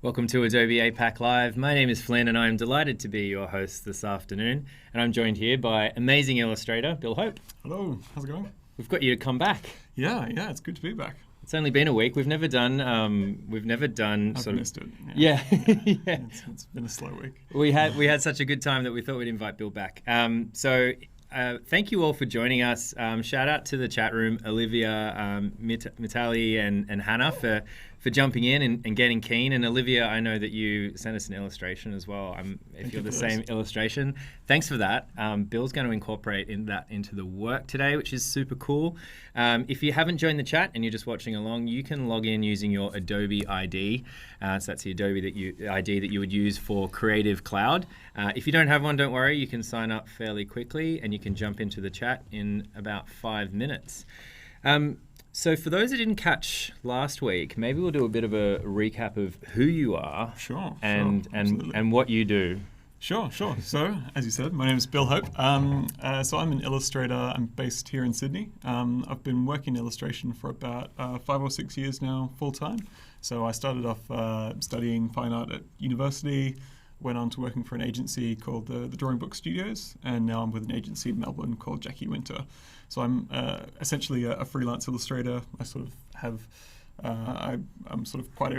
Welcome to Adobe APAC Live. My name is Flynn and I'm delighted to be your host this afternoon. And I'm joined here by amazing illustrator, Bill Hope. Hello, how's it going? We've got you to come back. Yeah, it's good to be back. It's only been a week. We've never done I've sort missed of... it. Yeah. Yeah. It's been a slow week. We had such a good time that we thought we'd invite Bill back. Thank you all for joining us. Shout out to the chat room, Olivia, Mitali, and Hannah for jumping in and getting keen. And Olivia, I know that you sent us an illustration as well. If you're the same illustration, thanks for that. Bill's going to incorporate into the work today, which is super cool. If you haven't joined the chat and you're just watching along, you can log in using your Adobe ID. So that's the Adobe ID that you would use for Creative Cloud. If you don't have one, don't worry. You can sign up fairly quickly and you can jump into the chat in about 5 minutes. So for those that didn't catch last week, maybe we'll do a bit of a recap of who you are and what you do. Sure. So, as you said, my name is Bill Hope. So I'm an illustrator. I'm based here in Sydney. I've been working illustration for about 5 or 6 years now, full time. So I started off studying fine art at university, went on to working for an agency called the Drawing Book Studios, and now I'm with an agency in Melbourne called Jackie Winter. So I'm essentially a freelance illustrator. I sort of have, I'm sort of quite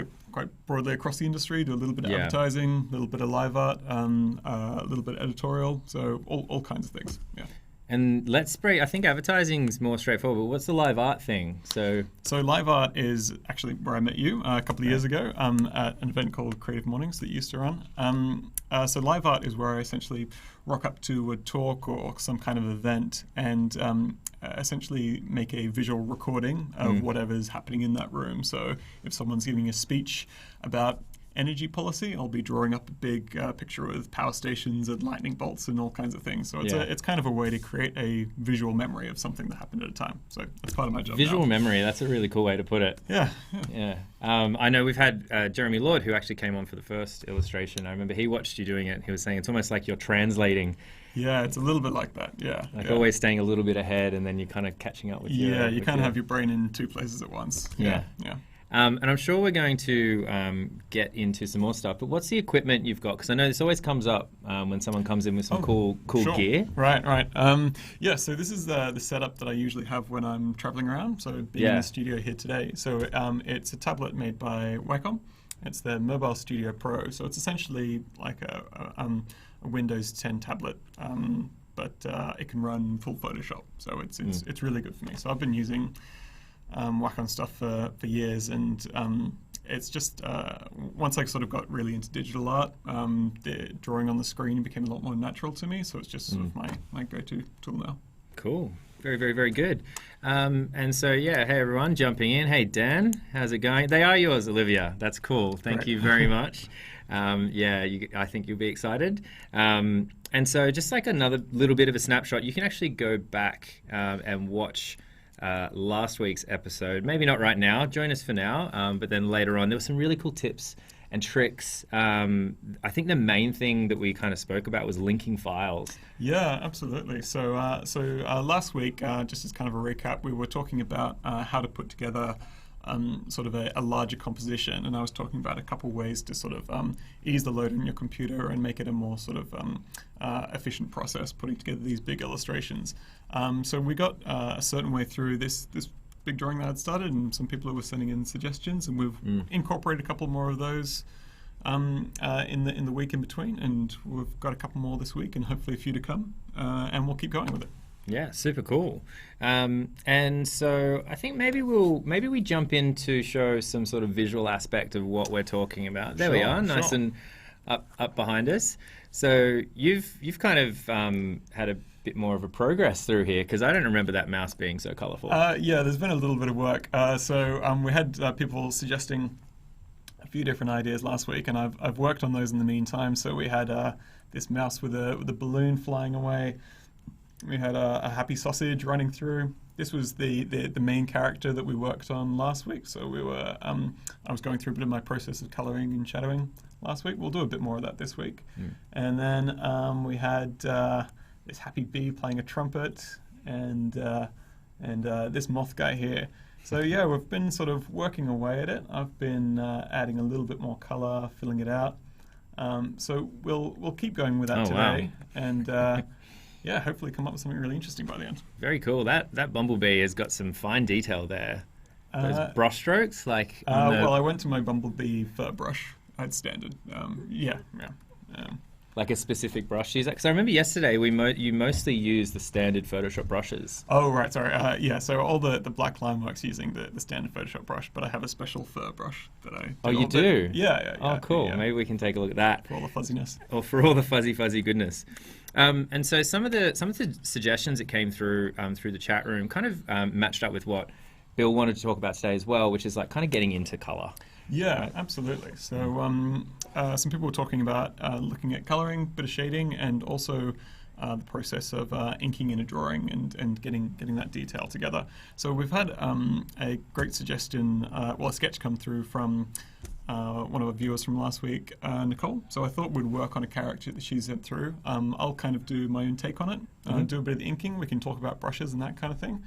broadly across the industry, do a little bit of advertising, a little bit of live art, a little bit editorial, so all kinds of things, yeah. And let's break, I think advertising's more straightforward, but what's the live art thing? So live art is actually where I met you a couple of years ago at an event called Creative Mornings that you used to run. So live art is where I essentially rock up to a talk or some kind of event and essentially make a visual recording of whatever's happening in that room. So if someone's giving a speech about energy policy, I'll be drawing up a big picture with power stations and lightning bolts and all kinds of things. So it's kind of a way to create a visual memory of something that happened at a time. So that's part of my job. Visual memory, that's a really cool way to put it. Yeah. I know we've had Jeremy Lord, who actually came on for the first illustration. I remember he watched you doing it. He was saying it's almost like you're translating. Yeah, it's a little bit like that, yeah. Always staying a little bit ahead and then you're kind of catching up with you kind of have your brain in two places at once. Yeah. And I'm sure we're going to get into some more stuff, but what's the equipment you've got? Because I know this always comes up when someone comes in with some cool gear. Right. So this is the setup that I usually have when I'm traveling around. So being in the studio here today. So it's a tablet made by Wacom. It's the Mobile Studio Pro. So it's essentially like a Windows 10 tablet, but it can run full Photoshop. So it's really good for me. So I've been using Wacom stuff for years, and it's just once I sort of got really into digital art, the drawing on the screen became a lot more natural to me, so it's just sort of my go-to tool now. Cool. Very, very, very good. And so, hey everyone, jumping in. Hey Dan, how's it going? They are yours, Olivia. That's cool. Thank you very much. I think you'll be excited. And so just like another little bit of a snapshot, you can actually go back and watch last week's episode. Maybe not right now, join us for now, but then later on there were some really cool tips and tricks. I think the main thing that we kind of spoke about was linking files. Yeah, absolutely. So last week, just as kind of a recap, we were talking about how to put together sort of a larger composition, and I was talking about a couple ways to sort of ease the load on your computer and make it a more sort of efficient process putting together these big illustrations. So we got a certain way through this big drawing that I'd started, and some people who were sending in suggestions, and we've incorporated a couple more of those in the week in between, and we've got a couple more this week, and hopefully a few to come, and we'll keep going with it. Yeah, super cool. And so I think maybe we jump in to show some sort of visual aspect of what we're talking about. There we are, nice and up behind us. So you've kind of had a bit more of a progress through here, because I don't remember that mouse being so colourful. There's been a little bit of work. We had people suggesting a few different ideas last week, and I've worked on those in the meantime. So we had this mouse with a balloon flying away. We had a happy sausage running through. This was the main character that we worked on last week. So we were I was going through a bit of my process of colouring and shadowing last week. We'll do a bit more of that this week. And then we had this happy bee playing a trumpet, and this moth guy here So yeah, we've been sort of working away at it. I've been adding a little bit more color, filling it out. So we'll keep going with that today, and yeah, hopefully come up with something really interesting by the end. Very cool. That bumblebee has got some fine detail there. Those brush strokes, like. Well, I went to my bumblebee fur brush. I had standard. Yeah. Like a specific brush user? Because I remember yesterday you mostly use the standard Photoshop brushes. Oh, right, sorry. Yeah, so all the black line works using the standard Photoshop brush, but I have a special fur brush that I... Oh, you do? Yeah. Oh, cool. Yeah. Maybe we can take a look at that. For all the fuzziness. Or for all the fuzzy goodness. And so some of the suggestions that came through the chat room kind of matched up with what Bill wanted to talk about today as well, which is like kind of getting into color. Yeah, right? Absolutely. So some people were talking about looking at coloring, bit of shading, and also the process of inking in a drawing and getting that detail together. So we've had a great suggestion, a sketch come through from one of our viewers from last week, Nicole. So I thought we'd work on a character that she sent through. I'll kind of do my own take on it, do a bit of the inking. We can talk about brushes and that kind of thing.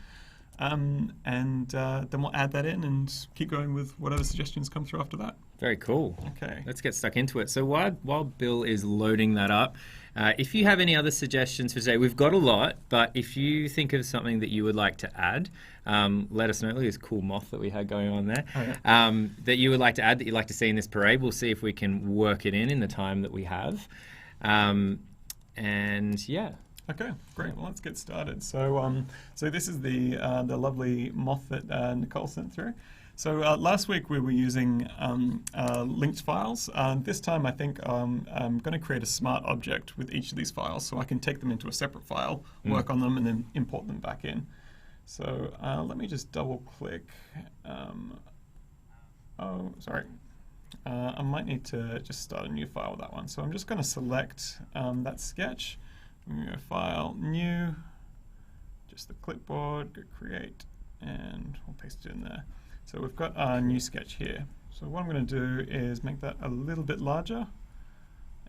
And then we'll add that in and keep going with whatever suggestions come through after that. Very cool. Okay. Let's get stuck into it. So while Bill is loading that up, if you have any other suggestions for today, we've got a lot, but if you think of something that you would like to add, let us know. Look at this cool moth that we had going on there. Oh, yeah. That you would like to add, that you'd like to see in this parade. We'll see if we can work it in the time that we have. And yeah. Okay, great. Well, let's get started. So, so this is the lovely moth that Nicole sent through. So last week we were using linked files. This time I think I'm going to create a smart object with each of these files, so I can take them into a separate file, work on them, and then import them back in. So let me just double click. Oh, sorry. I might need to just start a new file with that one. So I'm just going to select that sketch. I'm going to go File, New, just the clipboard, go Create, and we'll paste it in there. So we've got our new sketch here. So what I'm going to do is make that a little bit larger.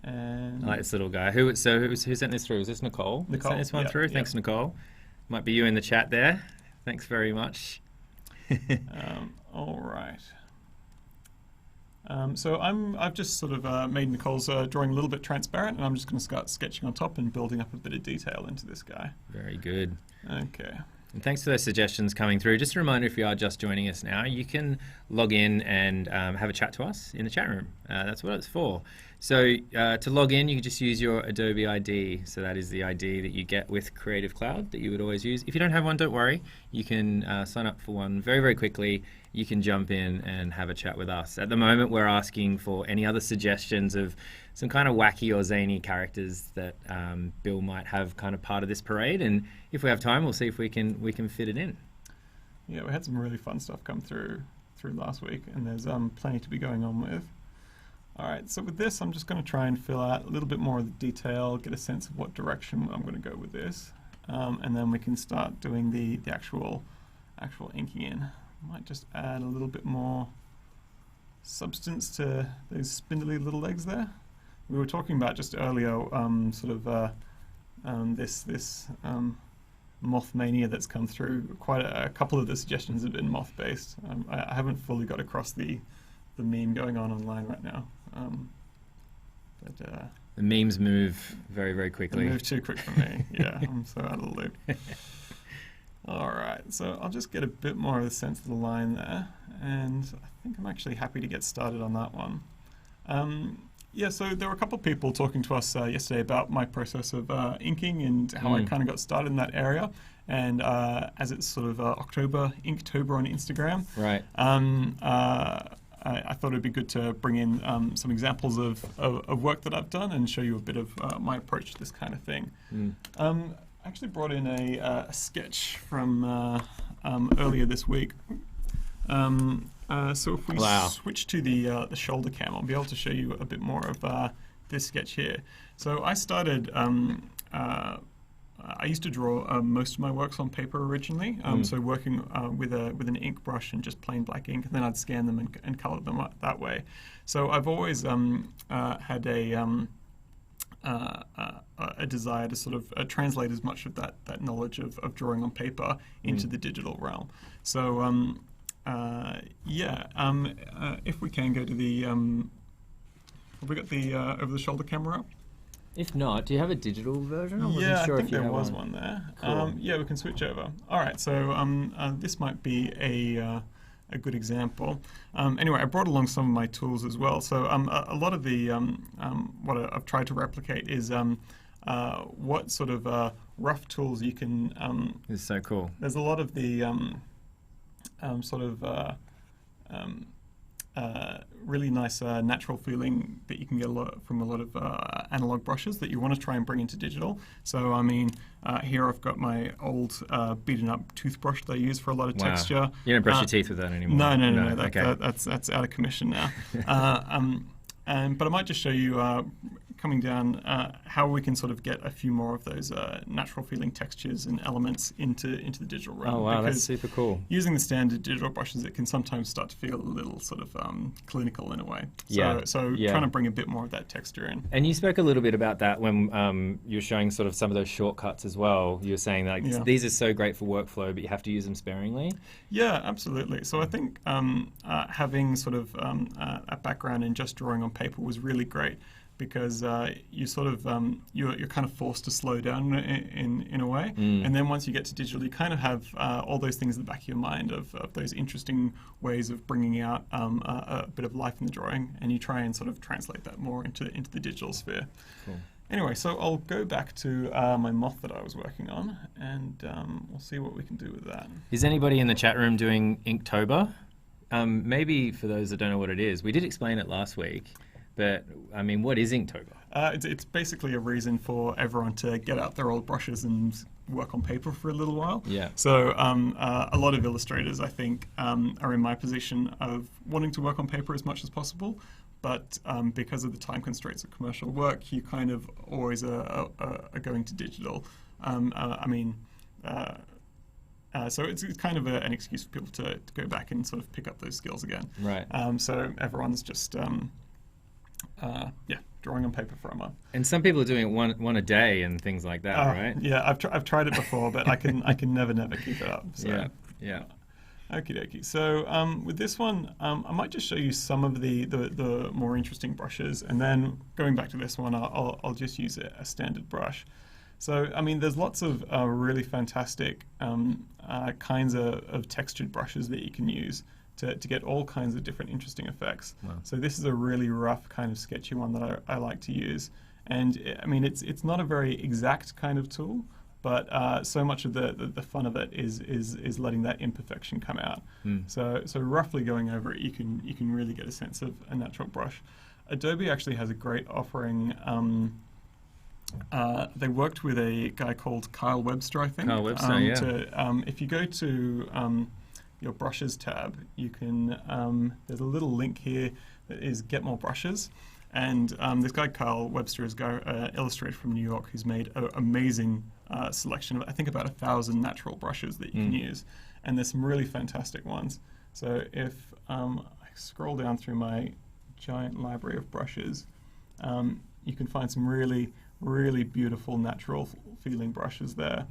And I like this little guy. Who sent this through? Was this Nicole? Nicole sent this one through? Thanks, Nicole. Might be you in the chat there. Thanks very much. All right. So I've just sort of made Nicole's drawing a little bit transparent, and I'm just going to start sketching on top and building up a bit of detail into this guy. Very good. Okay. And thanks for those suggestions coming through. Just a reminder, if you are just joining us now, you can log in and have a chat to us in the chat room. That's what it's for. So to log in, you can just use your Adobe ID. So that is the ID that you get with Creative Cloud that you would always use. If you don't have one, don't worry. You can sign up for one very, very quickly. You can jump in and have a chat with us. At the moment, we're asking for any other suggestions of some kind of wacky or zany characters that Bill might have kind of part of this parade. And if we have time, we'll see if we can fit it in. Yeah, we had some really fun stuff come through last week, and there's plenty to be going on with. All right, so with this, I'm just going to try and fill out a little bit more of the detail, get a sense of what direction I'm going to go with this, and then we can start doing the actual inking in. Might just add a little bit more substance to those spindly little legs there. We were talking about just earlier, this moth mania that's come through. Quite a couple of the suggestions have been moth based. I haven't fully got across the meme going on online right now. The memes move very, very quickly. They move too quick for me. Yeah, I'm so out of the loop. All right, so I'll just get a bit more of a sense of the line there, and I think I'm actually happy to get started on that one. Yeah, so there were a couple of people talking to us yesterday about my process of inking and how I kind of got started in that area. And as it's sort of Inktober on Instagram, right? I thought it'd be good to bring in some examples of work that I've done and show you a bit of my approach to this kind of thing. I actually brought in a sketch from earlier this week. So if we switch to the shoulder cam, I'll be able to show you a bit more of this sketch here. So I started, I used to draw most of my works on paper originally, so working with an ink brush and just plain black ink, and then I'd scan them and color them up that way. So I've always had a desire to sort of translate as much of that knowledge of drawing on paper into the digital realm. So If we can go to the, have we got the over-the-shoulder camera up? If not, do you have a digital version? I wasn't Yeah, sure I if think you there have was one there. Cool. Yeah, we can switch over. All right, so this might be a good example. Anyway, I brought along some of my tools as well. So a lot of the what I've tried to replicate is what sort of rough tools you can. It's so cool. There's a lot of the really nice natural feeling that you can get from a lot of analog brushes that you want to try and bring into digital. So I mean, here I've got my old beaten up toothbrush that I use for a lot of texture. You don't brush your teeth with that anymore? No. Okay. That's out of commission now. But I might just show you coming down how we can sort of get a few more of those natural feeling textures and elements into the digital realm. Oh wow, because that's super cool. using the standard digital brushes, it can sometimes start to feel a little sort of clinical in a way. So trying to bring a bit more of that texture in. And you spoke a little bit about that when you were showing sort of some of those shortcuts as well. You were saying that these are so great for workflow, but you have to use them sparingly. Yeah, absolutely. So I think having sort of a background in just drawing on paper was really great, because you sort of you're kind of forced to slow down in a way, and then once you get to digital, you kind of have all those things in the back of your mind of those interesting ways of bringing out a bit of life in the drawing, and you try and sort of translate that more into the digital sphere. Cool. Anyway, so I'll go back to my moth that I was working on, and we'll see what we can do with that. Is anybody in the chat room doing Inktober? Maybe for those that don't know what it is, we did explain it last week. But, I mean, what is Inktober? It's basically a reason for everyone to get out their old brushes and work on paper for a little while. Yeah. So a lot of illustrators, I think, are in my position of wanting to work on paper as much as possible. But because of the time constraints of commercial work, you kind of always are going to digital. So it's kind of an excuse for people to go back and sort of pick up those skills again. Right. So everyone's just... drawing on paper for a month. And some people are doing it one a day and things like that, right? Yeah, I've tried it before, but I can never keep it up. So. Yeah. Okie dokie. So with this one, I might just show you some of the more interesting brushes, and then going back to this one, I'll just use a standard brush. So I mean, there's lots of really fantastic kinds of textured brushes that you can use to get all kinds of different interesting effects. Wow. So this is a really rough kind of sketchy one that I like to use. And I mean, it's not a very exact kind of tool, but so much of the fun of it is letting that imperfection come out. So roughly going over it, you can really get a sense of a natural brush. Adobe actually has a great offering. They worked with a guy called Kyle Webster, I think. Kyle Webster, yeah. If you go to your brushes tab, you can, there's a little link here that is get more brushes. And this guy, Kyle Webster, is an illustrator from New York who's made an amazing selection of, I think, about 1,000 natural brushes that you can use. And there's some really fantastic ones. So if I scroll down through my giant library of brushes, you can find some really, really beautiful natural feeling brushes there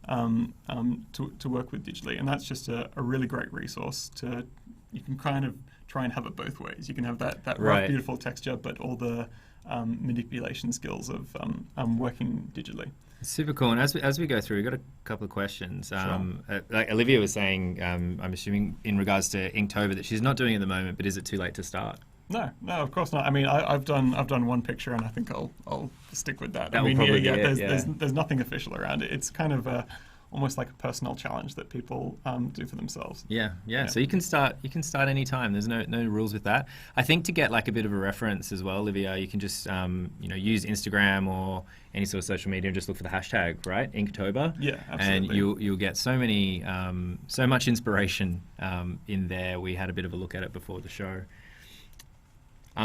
to work with digitally. And that's just a really great resource you can kind of try and have it both ways. You can have that rough, beautiful texture, but all the manipulation skills of working digitally. Super cool. And as we go through, we've got a couple of questions. Sure. Like Olivia was saying, I'm assuming in regards to Inktober that she's not doing it at the moment, but is it too late to start? No, of course not. I mean, I've done one picture, and I think I'll stick with that. That will probably be it, there's nothing official around it. It's kind of almost like a personal challenge that people do for themselves. Yeah. So you can start any time. There's no rules with that. I think to get like a bit of a reference as well, Olivia, you can just use Instagram or any sort of social media and just look for the hashtag, right? Inktober. Yeah, absolutely. And you'll get so much inspiration in there. We had a bit of a look at it before the show.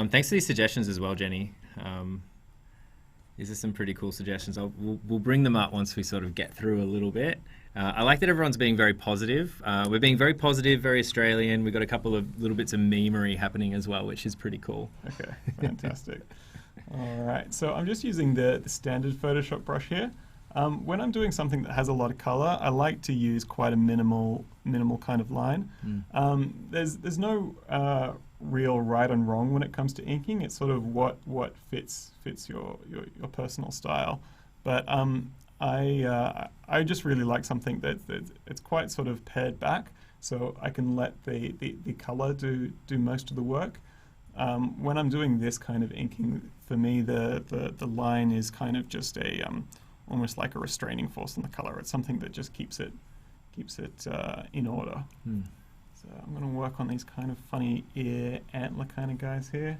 Thanks for these suggestions as well, Jenny. These are some pretty cool suggestions. We'll bring them up once we sort of get through a little bit. I like that everyone's being very positive. We're being very positive, very Australian. We've got a couple of little bits of memery happening as well, which is pretty cool. Okay, fantastic. All right, so I'm just using the standard Photoshop brush here. When I'm doing something that has a lot of color, I like to use quite a minimal kind of line. There's no real right and wrong when it comes to inking. It's sort of what fits your personal style. But I just really like something that it's quite sort of pared back, so I can let the color do most of the work. When I'm doing this kind of inking, for me the line is kind of just a almost like a restraining force on the color. It's something that just keeps it in order. So I'm going to work on these kind of funny ear antler kind of guys here.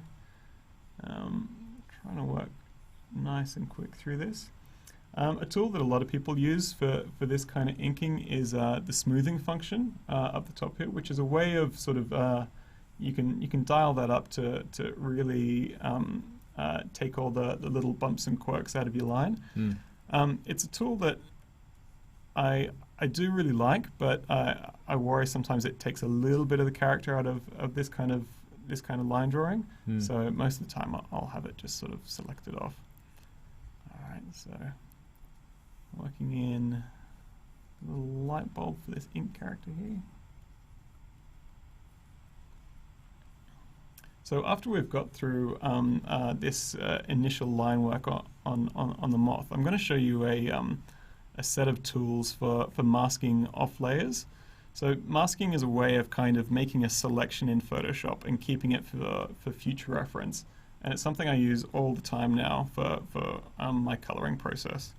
Trying to work nice and quick through this. A tool that a lot of people use for this kind of inking is the smoothing function up the top here, which is a way of sort of you can dial that up to really take all the little bumps and quirks out of your line. It's a tool that I do really like, but I worry sometimes it takes a little bit of the character out of this kind of line drawing. So most of the time I'll have it just sort of selected off. All right, so working in a little light bulb for this ink character here. So after we've got through this initial line work on the moth, I'm going to show you a set of tools for masking off layers. So masking is a way of kind of making a selection in Photoshop and keeping it for future reference. And it's something I use all the time now for my coloring process.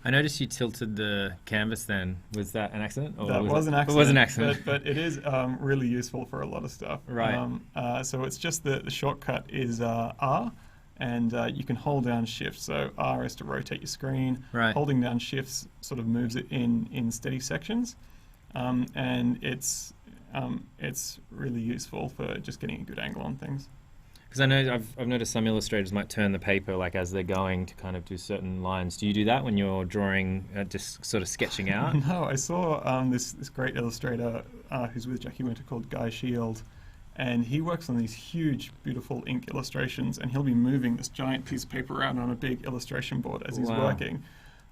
I noticed you tilted the canvas then. Was that an accident? Or that was an accident. It was an accident. But it is really useful for a lot of stuff. Right. So it's just the shortcut is R, and you can hold down Shift. So R is to rotate your screen. Right. Holding down Shift sort of moves it in steady sections. And it's really useful for just getting a good angle on things. Because I know I've noticed some illustrators might turn the paper like as they're going to kind of do certain lines. Do you do that when you're drawing, just sort of sketching out? No, I saw this great illustrator who's with Jackie Winter called Guy Shield, and he works on these huge, beautiful ink illustrations, and he'll be moving this giant piece of paper around on a big illustration board as he's working.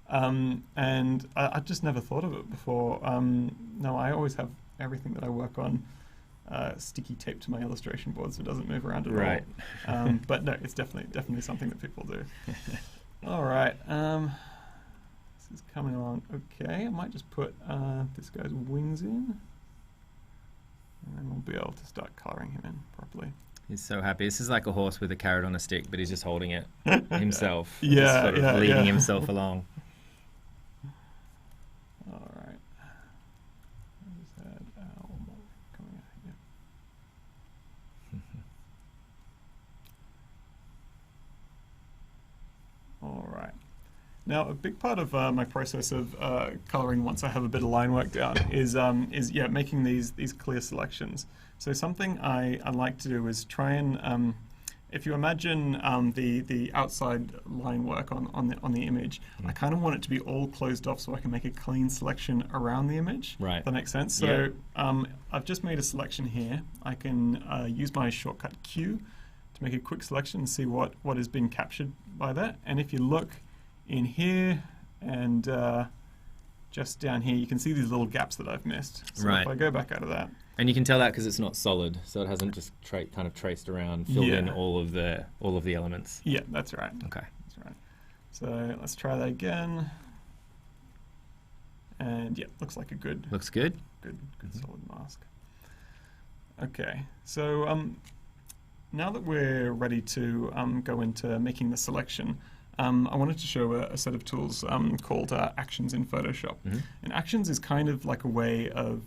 And I just never thought of it before. No, I always have everything that I work on sticky tape to my illustration board so it doesn't move around at all. But no, it's definitely something that people do. All right, this is coming along okay. I might just put this guy's wings in, and then we'll be able to start coloring him in properly. He's so happy. This is like a horse with a carrot on a stick, but he's just holding it himself. Yeah, just sort of leading himself along. All right. I just had one more coming out here. All right. Now, a big part of my process of coloring, once I have a bit of line work down, is making these clear selections. So something I like to do is try and, if you imagine the outside line work on the image, I kind of want it to be all closed off so I can make a clean selection around the image. Right. That makes sense. So I've just made a selection here. I can use my shortcut Q to make a quick selection and see what is being captured by that. And if you look in here and just down here, you can see these little gaps that I've missed. So if I go back out of that. And you can tell that because it's not solid, so it hasn't just kind of traced around, filled in all of the elements. Yeah, that's right. Okay. That's right. So let's try that again. And yeah, looks like a good. Looks good. Good solid mask. Okay, so now that we're ready to go into making the selection, I wanted to show a set of tools called Actions in Photoshop. And Actions is kind of like a way of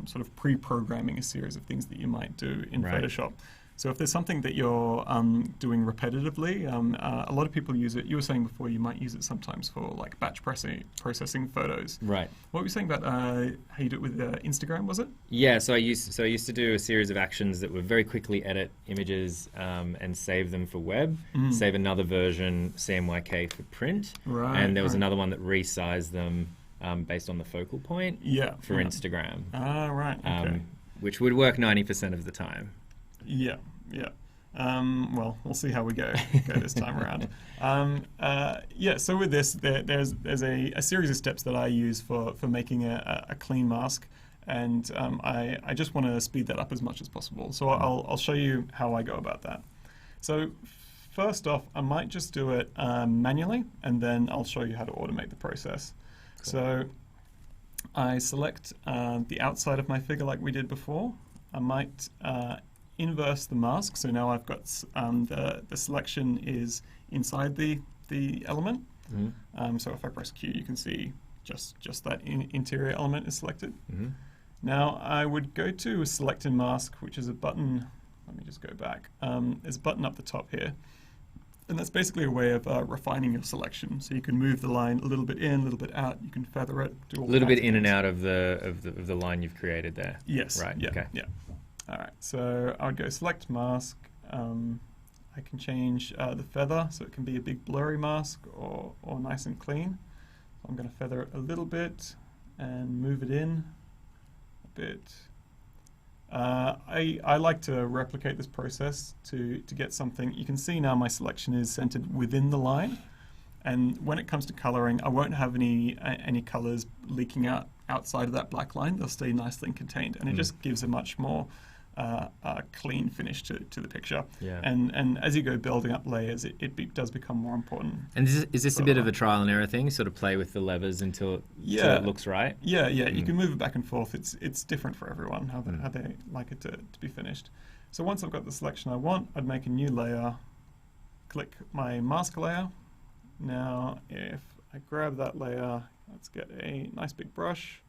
sort of pre-programming a series of things that you might do in Photoshop. So if there's something that you're doing repetitively, a lot of people use it. You were saying before you might use it sometimes for like batch processing photos. Right. What were you saying about how you do it with Instagram, was it? Yeah, so I used to do a series of actions that would very quickly edit images and save them for web, save another version, CMYK for print, and there was another one that resized them based on the focal point for Instagram. Ah, right. Okay. Which would work 90% of the time. Yeah, yeah. Well, we'll see how we go this time around. Yeah, so with this, there's a series of steps that I use for making a clean mask, and I just want to speed that up as much as possible. So I'll show you how I go about that. So first off, I might just do it manually, and then I'll show you how to automate the process. Cool. So I select the outside of my figure like we did before. I might inverse the mask, so now I've got the selection is inside the element. Mm-hmm. So if I press Q, you can see just that interior element is selected. Mm-hmm. Now I would go to Select in Mask, which is a button. Let me just go back. There's a button up the top here, and that's basically a way of refining your selection. So you can move the line a little bit in, a little bit out. You can feather it. Do all a little bit in and out of the line you've created there. Yes. Right. Yeah. Okay. Yeah. All right. So I would go Select Mask. I can change the feather, so it can be a big blurry mask or nice and clean. So I'm going to feather it a little bit and move it in a bit. I like to replicate this process to get something. You can see now my selection is centered within the line, and when it comes to coloring, I won't have any colors leaking out outside of that black line. They'll stay nicely contained, and it just gives a much more clean finish to the picture. Yeah. And as you go building up layers, it does become more important. And is this a bit of a trial and error thing? Sort of play with the levers until it looks right? Yeah. You can move it back and forth. It's different for everyone how they like it to be finished. So once I've got the selection I want, I'd make a new layer, click my mask layer. Now if I grab that layer, let's get a nice big brush.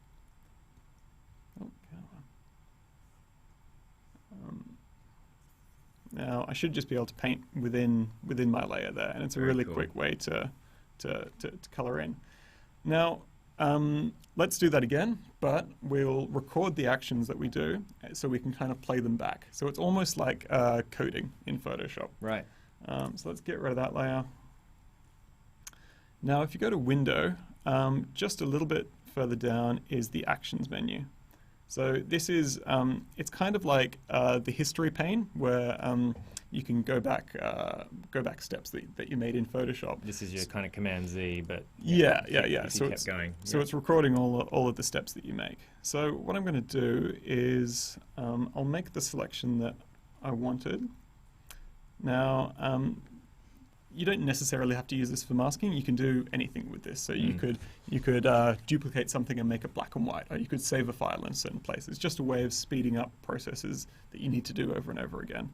Now I should just be able to paint within my layer there, and it's a really quick way to color in. Now let's do that again, but we'll record the actions that we do so we can kind of play them back. So it's almost like coding in Photoshop. Right. So let's get rid of that layer. Now if you go to Window, just a little bit further down is the Actions menu. So this is, it's kind of like the history pane where you can go back steps that you made in Photoshop. This is your kind of Command Z, but yeah. So it's going. So it's recording all of the steps that you make. So what I'm going to do is I'll make the selection that I wanted. Now you don't necessarily have to use this for masking. You can do anything with this. So you could duplicate something and make it black and white, or you could save a file in certain places. It's just a way of speeding up processes that you need to do over and over again.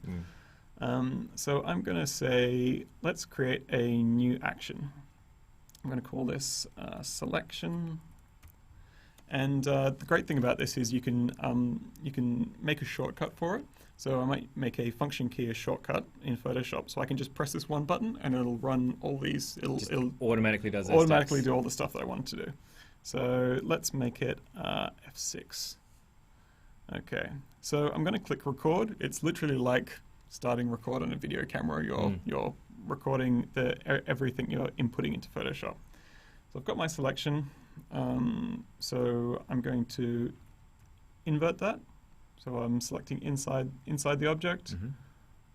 So I'm going to say, let's create a new action. I'm going to call this selection. And the great thing about this is you can make a shortcut for it. So I might make a function key a shortcut in Photoshop, so I can just press this one button and it'll run all these. It'll automatically does automatically do all the stuff that I want to do. So let's make it F6. Okay, so I'm going to click record. It's literally like starting record on a video camera. You're recording everything you're inputting into Photoshop. So I've got my selection. So I'm going to invert that. So I'm selecting inside the object.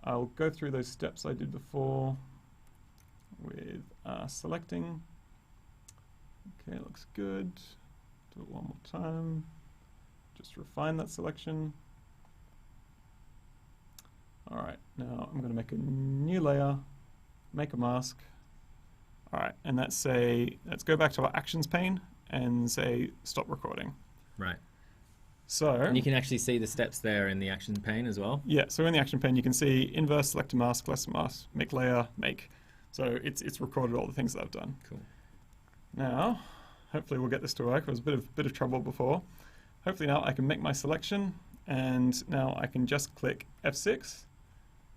I'll go through those steps I did before with selecting. Okay, looks good. Do it one more time. Just refine that selection. All right, now I'm going to make a new layer, make a mask. All right, and let's go back to our actions pane and say stop recording. Right. So and you can actually see the steps there in the action pane as well. Yeah, so in the action pane you can see inverse, select a mask, less mask, make layer, make. So it's recorded all the things that I've done. Cool. Now, hopefully we'll get this to work. It was a bit of trouble before. Hopefully now I can make my selection, and now I can just click F6,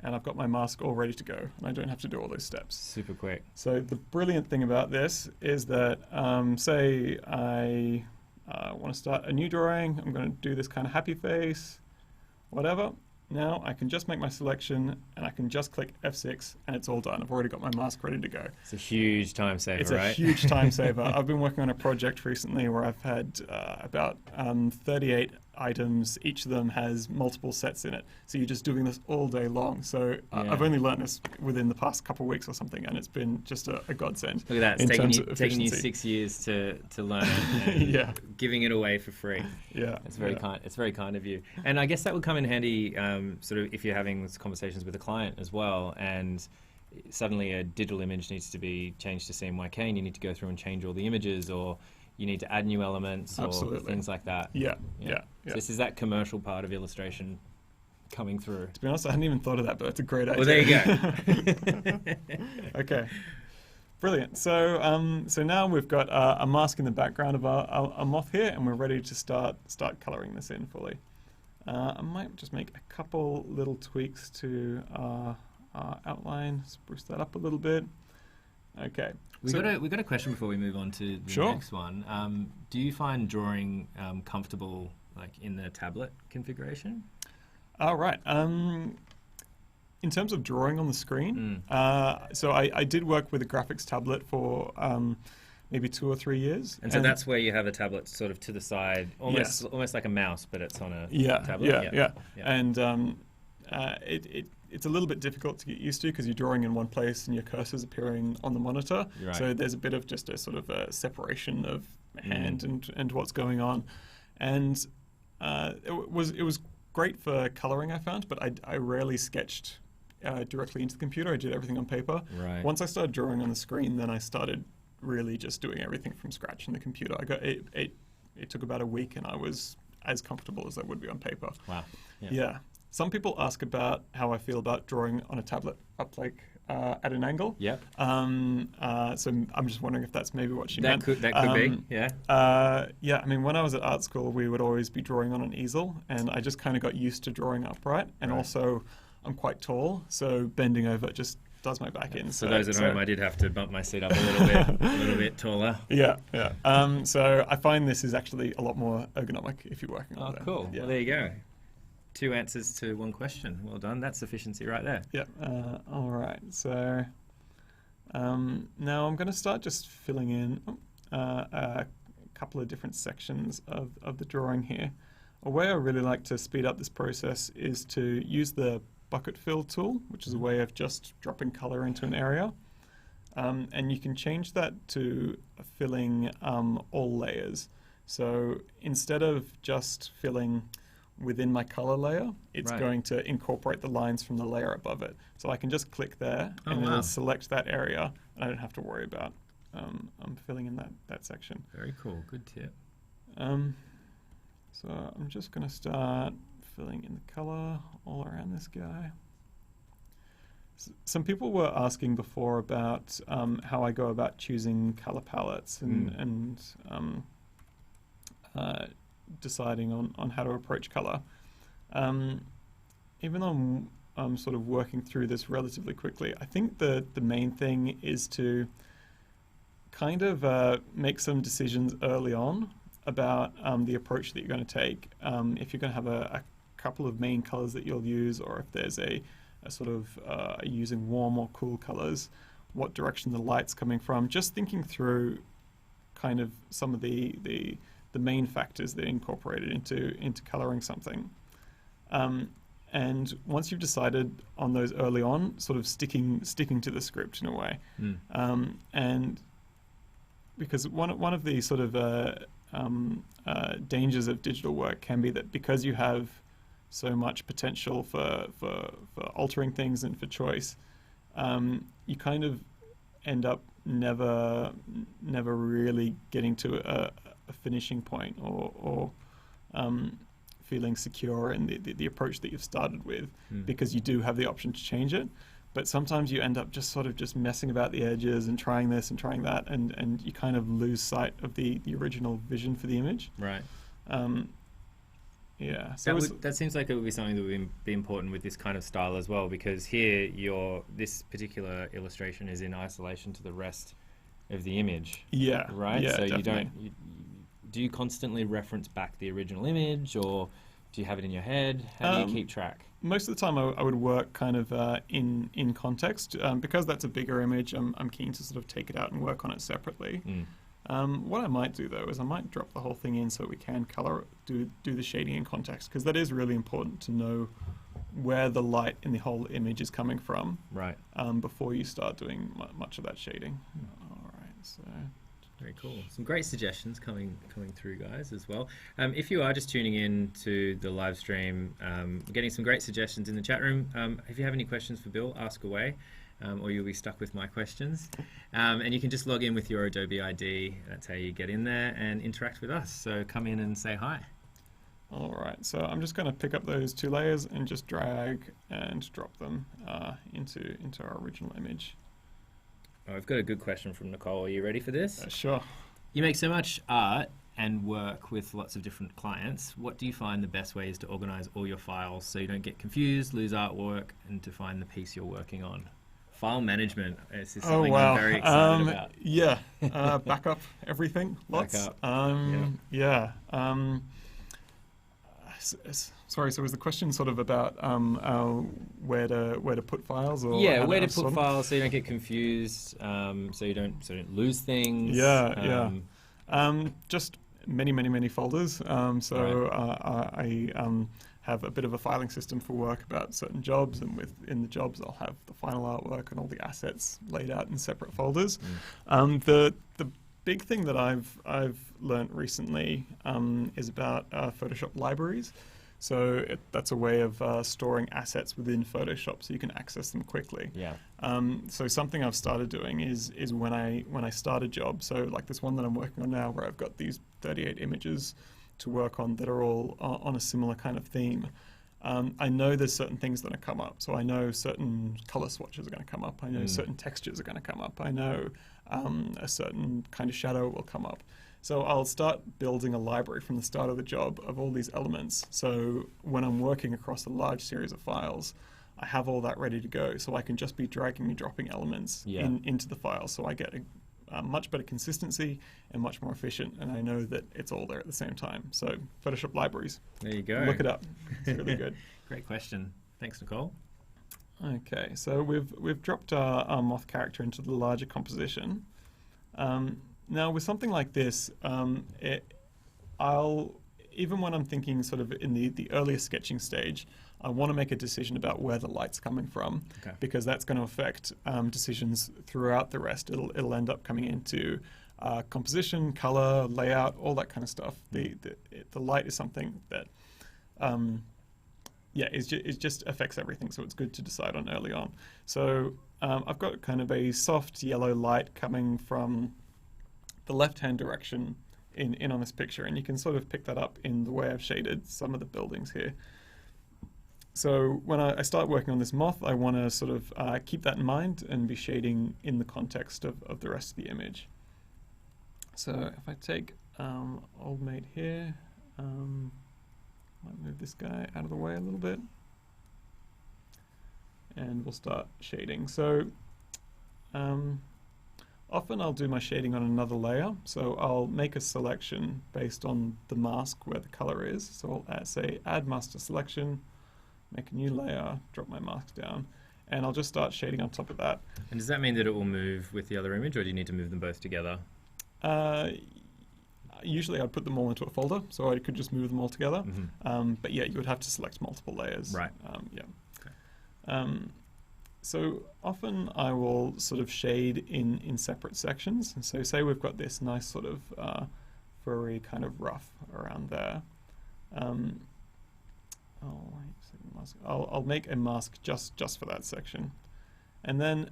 and I've got my mask all ready to go, and I don't have to do all those steps. Super quick. So the brilliant thing about this is that, say I want to start a new drawing, I'm going to do this kind of happy face, whatever. Now I can just make my selection and I can just click F6 and it's all done. I've already got my mask ready to go. It's a huge time saver, It's right? a huge time saver. I've been working on a project recently where I've had about 38 items. Each of them has multiple sets in it. So you're just doing this all day long. So I've only learned this within the past couple of weeks or something, and it's been just a godsend. Look at that. It's taking you 6 years to learn it, and giving it away for free. Yeah. It's very kind. It's very kind of you. And I guess that would come in handy sort of if you're having conversations with a client as well, and suddenly a digital image needs to be changed to CMYK, and you need to go through and change all the images, or you need to add new elements or things like that. Yeah. So this is that commercial part of illustration coming through. To be honest, I hadn't even thought of that, but that's a great idea. Well, there you go. Okay. Brilliant. So so now we've got a mask in the background of a moth here, and we're ready to start colouring this in fully. I might just make a couple little tweaks to our outline, spruce that up a little bit. Okay. We got a question before we move on to the next one. Do you find drawing comfortable, like in the tablet configuration? Right. In terms of drawing on the screen, so I did work with a graphics tablet for maybe 2 or 3 years. And so that's where you have a tablet sort of to the side, almost like a mouse, but it's on a tablet. Yeah. And it's a little bit difficult to get used to because you're drawing in one place and your cursor's appearing on the monitor. Right. So there's a bit of just a sort of a separation of hand and what's going on. And it was great for coloring, I found, but I rarely sketched directly into the computer. I did everything on paper. Right. Once I started drawing on the screen, then I started really just doing everything from scratch in the computer. It took about a week, and I was as comfortable as I would be on paper. Wow. Yeah. Some people ask about how I feel about drawing on a tablet up at an angle. Yep. So I'm just wondering if that's maybe what she meant. That could be, yeah. I mean, when I was at art school, we would always be drawing on an easel, and I just kind of got used to drawing upright. And also, I'm quite tall, so bending over just does my back in. For those at home, I did have to bump my seat up a little bit taller. Yeah. So I find this is actually a lot more ergonomic if you're working on it. Oh, cool. Yeah. Well, there you go. 2 answers to 1 question. Well done. That's efficiency right there. Yeah. All right. So now I'm going to start just filling in a couple of different sections of the drawing here. A way I really like to speed up this process is to use the bucket fill tool, which is a way of just dropping color into an area. And you can change that to filling all layers. So instead of just filling within my color layer, it's going to incorporate the lines from the layer above it. So I can just click there and then select that area, and I don't have to worry about filling in that section. Very cool. Good tip. So I'm just going to start filling in the color all around this guy. Some people were asking before about how I go about choosing color palettes and deciding on how to approach color. Even though I'm sort of working through this relatively quickly, I think the main thing is to kind of make some decisions early on about the approach that you're going to take. If you're going to have a couple of main colors that you'll use, or if there's a sort of using warm or cool colors, what direction the light's coming from, just thinking through kind of some of the main factors that are incorporated into coloring something. And once you've decided on those early on, sort of sticking to the script in a way. And because one of the sort of dangers of digital work can be that because you have so much potential for altering things and for choice, you kind of end up never really getting to a finishing point or feeling secure in the approach that you've started with, because you do have the option to change it. But sometimes you end up just sort of just messing about the edges and trying this and trying that, and you kind of lose sight of the original vision for the image. Right. Yeah. So that seems like it would be something that would be important with this kind of style as well, because here this particular illustration is in isolation to the rest of the image. Yeah. Right? Yeah, so definitely. Do you constantly reference back the original image, or do you have it in your head? How do you keep track? Most of the time I would work kind of in context. Because that's a bigger image, I'm keen to sort of take it out and work on it separately. What I might do though is I might drop the whole thing in so we can do the shading in context, because that is really important to know where the light in the whole image is coming from. Right. Before you start doing much of that shading. All right. So. Very cool. Some great suggestions coming through, guys, as well. If you are just tuning in to the live stream, we're getting some great suggestions in the chat room. If you have any questions for Bill, ask away, or you'll be stuck with my questions. And you can just log in with your Adobe ID. That's how you get in there and interact with us. So come in and say hi. All right. So I'm just going to pick up those 2 layers and just drag and drop them into our original image. Oh, I've got a good question from Nicole. Are you ready for this? Sure. You make so much art and work with lots of different clients. What do you find the best ways to organize all your files so you don't get confused, lose artwork, and to find the piece you're working on? File management is something I'm very excited about. Yeah. Backup everything. Lots. Backup. Yeah. Sorry, so was the question sort of about where to put files, or where to put files so you don't get confused, so you don't lose things? Just many folders. I have a bit of a filing system for work about certain jobs, and within the jobs I'll have the final artwork and all the assets laid out in separate folders. The big thing that I've learnt recently is about Photoshop libraries. So that's a way of storing assets within Photoshop so you can access them quickly. Yeah. So something I've started doing is when I start a job, so like this one that I'm working on now, where I've got these 38 images to work on that are all on a similar kind of theme. I know there's certain things that are come up. So I know certain color swatches are going to come up. I know certain textures are going to come up. I know a certain kind of shadow will come up. So I'll start building a library from the start of the job of all these elements. So when I'm working across a large series of files, I have all that ready to go. So I can just be dragging and dropping elements into the file. So I get a much better consistency and much more efficient. And I know that it's all there at the same time. So Photoshop libraries. There you go. Look it up. It's really good. Great question. Thanks, Nicole. Okay, so we've dropped our moth character into the larger composition. Now with something like this, even when I'm thinking sort of in the earlier sketching stage, I want to make a decision about where the light's coming from, because that's going to affect decisions throughout the rest. It'll end up coming into composition, color, layout, all that kind of stuff. The light is something that it just affects everything, so it's good to decide on early on. So I've got kind of a soft yellow light coming from the left-hand direction in on this picture, and you can sort of pick that up in the way I've shaded some of the buildings here. So when I start working on this moth, I want to sort of keep that in mind and be shading in the context of the rest of the image. So if I take old mate here, might move this guy out of the way a little bit, and we'll start shading. So often I'll do my shading on another layer, so I'll make a selection based on the mask where the color is. So I'll say add master selection, make a new layer, drop my mask down, and I'll just start shading on top of that. And does that mean that it will move with the other image, or do you need to move them both together? Usually I'd put them all into a folder, so I could just move them all together. But yeah, you would have to select multiple layers. Right. So often I will sort of shade in separate sections. And so say we've got this nice sort of furry kind of rough around there. I'll make a mask just for that section. And then,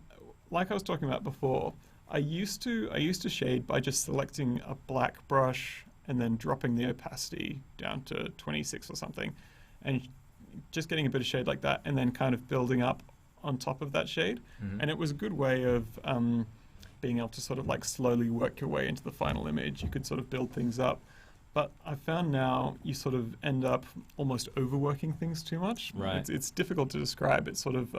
like I was talking about before, I used to shade by just selecting a black brush and then dropping the opacity down to 26 or something, and just getting a bit of shade like that, and then kind of building up on top of that shade. And it was a good way of being able to sort of like slowly work your way into the final image. You could sort of build things up. But I found now you sort of end up almost overworking things too much. Right. It's difficult to describe. It's sort of,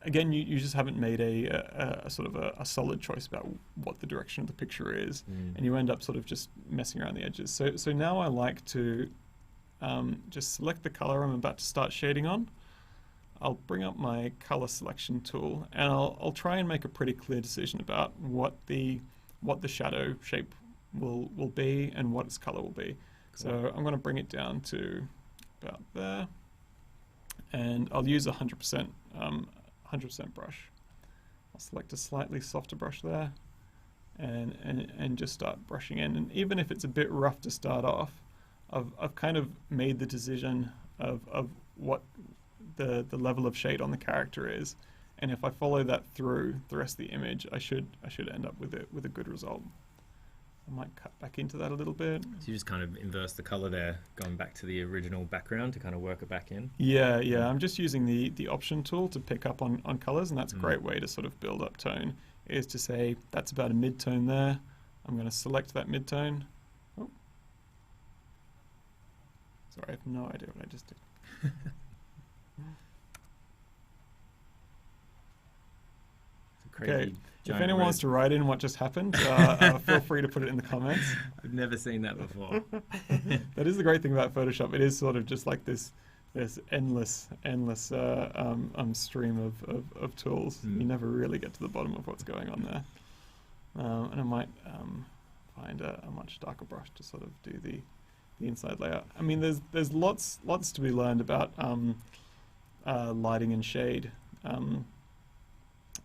again, you just haven't made a sort of a solid choice about what the direction of the picture is. And you end up sort of just messing around the edges. So now I like to just select the color I'm about to start shading on. I'll bring up my color selection tool, and I'll try and make a pretty clear decision about what the what the shadow shape will be and what its color will be. Cool. So I'm going to bring it down to about there, and I'll use 100% brush. I'll select a slightly softer brush there, and just start brushing in. And even if it's a bit rough to start off, I've kind of made the decision of what the level of shade on the character is, and if I follow that through the rest of the image, I should end up with a good result. I might cut back into that a little bit. So you just kind of inverse the color there, going back to the original background to kind of work it back in? Yeah. I'm just using the option tool to pick up on colors, and that's a great way to sort of build up tone, is to say that's about a mid-tone there. I'm going to select that mid-tone. Oh. Sorry, I have no idea what I just did. Okay, if anyone wants to write in what just happened, feel free to put it in the comments. I've never seen that before. That is the great thing about Photoshop. It is sort of just like this endless stream of tools. You never really get to the bottom of what's going on there. And I might find a much darker brush to sort of do the inside layout. I mean, there's lots to be learned about lighting and shade.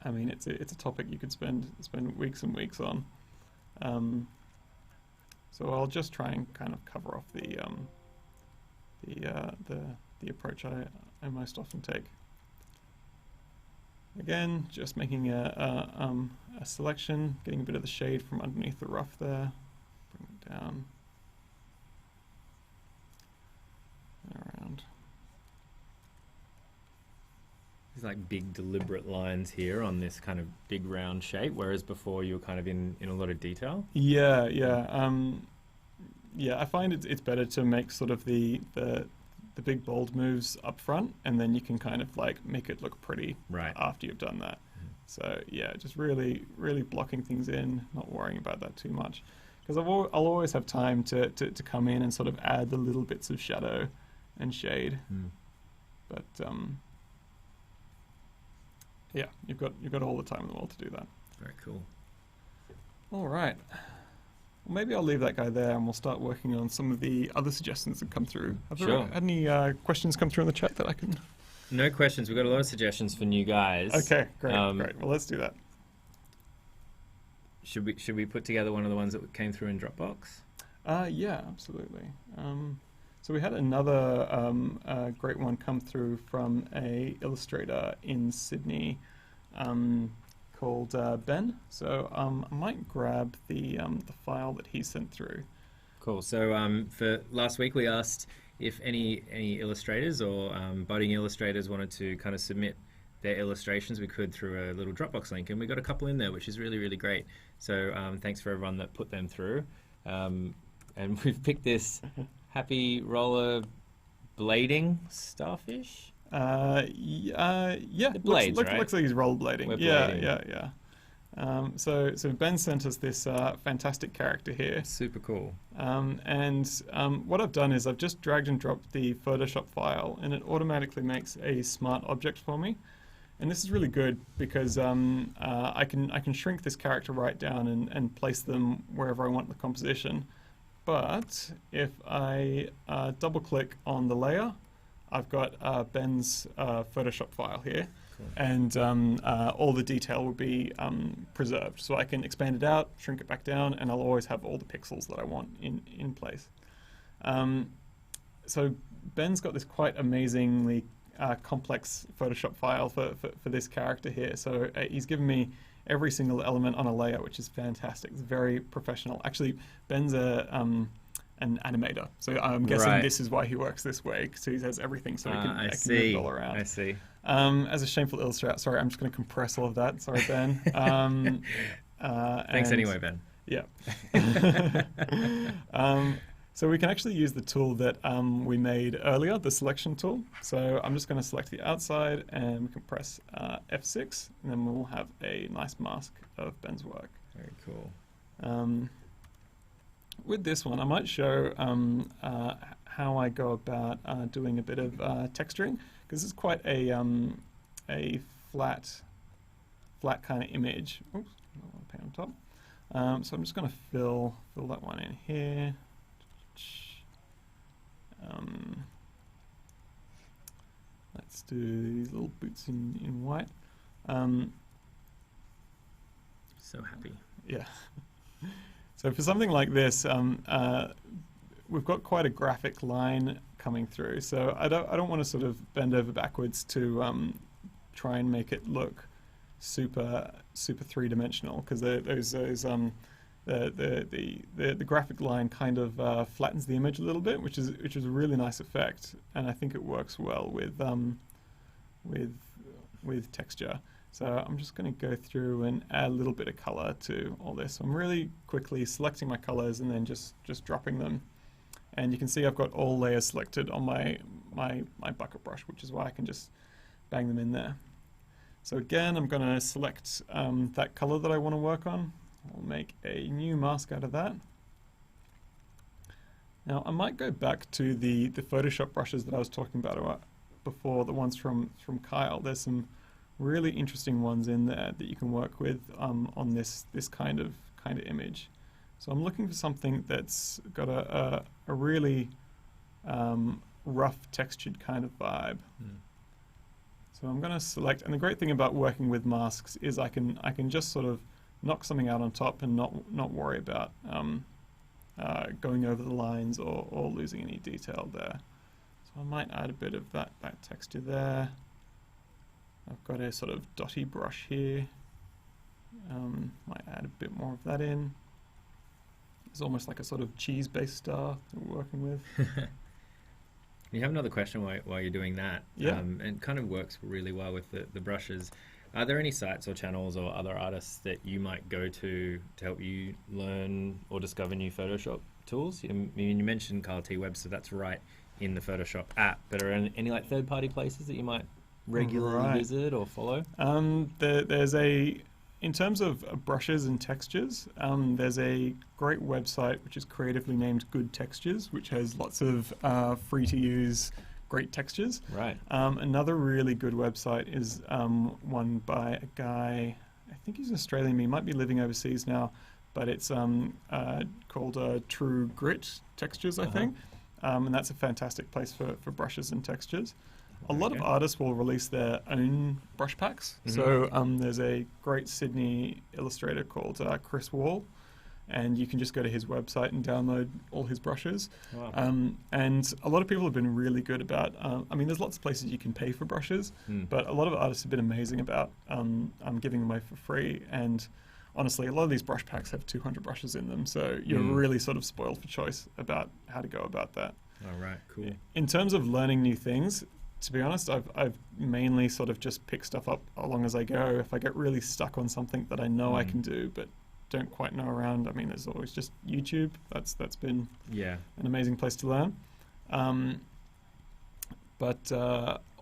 I mean, it's a topic you could spend weeks and weeks on. So I'll just try and kind of cover off the approach I most often take. Again, just making a selection, getting a bit of the shade from underneath the rough there, bring it down, around. There's like big deliberate lines here on this kind of big round shape, whereas before you were kind of in a lot of detail. Yeah. I find it's better to make sort of the big bold moves up front, and then you can kind of like make it look pretty after you've done that. So yeah, just really blocking things in, not worrying about that too much, because I'll always have time to come in and sort of add the little bits of shadow and shade. But yeah, you've got all the time in the world to do that. Very cool. All right. Well, maybe I'll leave that guy there, and we'll start working on some of the other suggestions that come through. Have there had any questions come through in the chat that I can? No questions. We've got a lot of suggestions for new guys. Okay, great. Well, let's do that. Should we put together one of the ones that came through in Dropbox? Yeah, absolutely. So we had another great one come through from a illustrator in Sydney called Ben. So I might grab the file that he sent through. Cool. So for last week we asked if any illustrators or budding illustrators wanted to kind of submit their illustrations, we could through a little Dropbox link, and we got a couple in there, which is really great. So thanks for everyone that put them through. And we've picked this happy roller blading starfish. Yeah. The blades, right? Looks like he's rollerblading. We're Yeah. So Ben sent us this fantastic character here. Super cool. And what I've done is I've just dragged and dropped the Photoshop file, and it automatically makes a smart object for me. And this is really good because I can shrink this character right down and place them wherever I want in the composition. But if I double click on the layer, I've got Ben's Photoshop file here. Cool. And all the detail will be preserved. So I can expand it out, shrink it back down, and I'll always have all the pixels that I want in place. So Ben's got this quite amazingly complex Photoshop file for this character here. So he's given me every single element on a layer, which is fantastic. It's very professional. Actually, Ben's an animator, so I'm guessing this is why he works this way, because he has everything, so he can move it all around. I see. As a shameful illustrator, sorry, I'm just going to compress all of that. Sorry, Ben. Thanks anyway, Ben. Yeah. So we can actually use the tool that we made earlier, the selection tool. So I'm just going to select the outside, and we can press F6, and then we'll have a nice mask of Ben's work. Very cool. With this one, I might show how I go about doing a bit of texturing, because it's quite a flat kind of image. Oops, I don't want to paint on top. So I'm just going to fill that one in here. Let's do these little boots in white. So happy. Yeah. So for something like this, we've got quite a graphic line coming through. So I don't want to sort of bend over backwards to try and make it look super three-dimensional, because the graphic line kind of flattens the image a little bit, which is a really nice effect, and I think it works well with texture. So I'm just going to go through and add a little bit of color to all this. So I'm really quickly selecting my colors and then just dropping them. And you can see I've got all layers selected on my bucket brush, which is why I can just bang them in there. So again, I'm going to select that color that I want to work on. I'll make a new mask out of that. Now I might go back to the Photoshop brushes that I was talking about before, the ones from Kyle. There's some really interesting ones in there that you can work with on this kind of image. So I'm looking for something that's got a really rough textured kind of vibe. So I'm going to select, and the great thing about working with masks is I can just sort of knock something out on top and not worry about going over the lines or losing any detail there. So I might add a bit of that texture there. I've got a sort of dotty brush here. Might add a bit more of that in. It's almost like a sort of cheese-based star that we're working with. You have another question while you're doing that. Yeah. And kind of works really well with the brushes. Are there any sites or channels or other artists that you might go to help you learn or discover new Photoshop tools? I mean, you mentioned Carl T. Webb, so that's right in the Photoshop app. But are there any like third-party places that you might regularly visit or follow? There's in terms of brushes and textures, there's a great website which is creatively named Good Textures, which has lots of free-to-use great textures. Right. Another really good website is one by a guy, I think he's an Australian, he might be living overseas now, but it's called True Grit Textures, I think. And that's a fantastic place for brushes and textures. A lot of artists will release their own brush packs. So there's a great Sydney illustrator called Chris Wall, and you can just go to his website and download all his brushes. Wow. And a lot of people have been really good about, I mean, there's lots of places you can pay for brushes, but a lot of artists have been amazing about giving them away for free. And honestly, a lot of these brush packs have 200 brushes in them, so you're really sort of spoiled for choice about how to go about that. All right, cool. In terms of learning new things, to be honest, I've mainly sort of just picked stuff up along as I go. If I get really stuck on something that I know I can do but don't quite know around, I mean, there's always just YouTube. That's been an amazing place to learn. But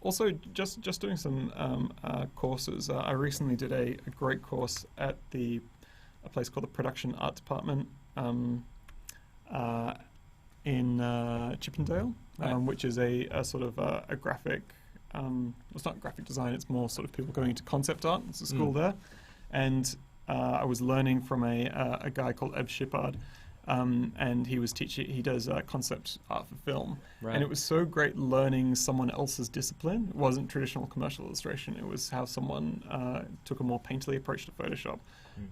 also just doing some courses. I recently did a great course at a place called the Production Art Department in Chippendale, which is a sort of a graphic, it's not graphic design, it's more sort of people going into concept art. It's a school there. And I was learning from a guy called Ev Shippard, and he was he does concept art for film. Right. And it was so great learning someone else's discipline. It wasn't traditional commercial illustration, it was how someone took a more painterly approach to Photoshop.